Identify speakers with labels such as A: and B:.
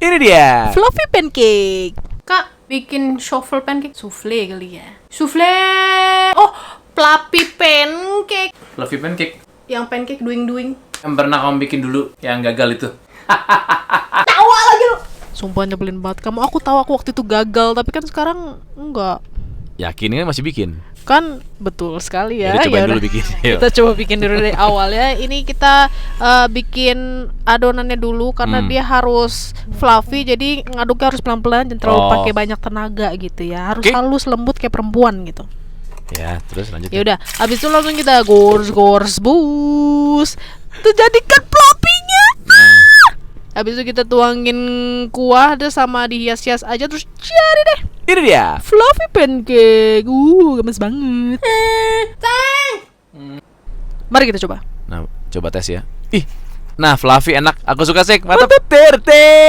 A: Ini dia
B: Fluffy pancake.
C: Kak, bikin souffle pancake. Souffle kali ya. Souffle. Oh, fluffy pancake.
A: Fluffy pancake.
C: Yang pancake doing-doing.
A: Yang pernah kamu bikin dulu, yang gagal itu.
C: Tawa lagi lu.
B: Sumpah nyebelin banget kamu. Aku tahu aku waktu itu gagal, tapi kan sekarang enggak.
A: Yakin kan masih bikin?
B: Kan betul sekali ya.
A: Yaudah, cobain
B: Yaudah.
A: dulu bikin. Yuk.
B: Kita coba bikin dulu dari awal ya. Ini kita bikin adonannya dulu karena dia harus fluffy, jadi ngaduknya harus pelan-pelan, jangan terlalu pakai banyak tenaga gitu ya. Harus halus lembut kayak perempuan gitu.
A: Ya, terus lanjut.
B: Ya udah, habis itu langsung kita gors bus. Terjadikan fluffy-nya. Habis itu kita tuangin kuah deh sama dihias-hias aja terus jadi deh.
A: Ini dia
B: Fluffy pancake. Gemes banget. Mari kita coba.
A: Nah, coba tes ya. Ih, nah fluffy enak. Aku suka sih. Mantap.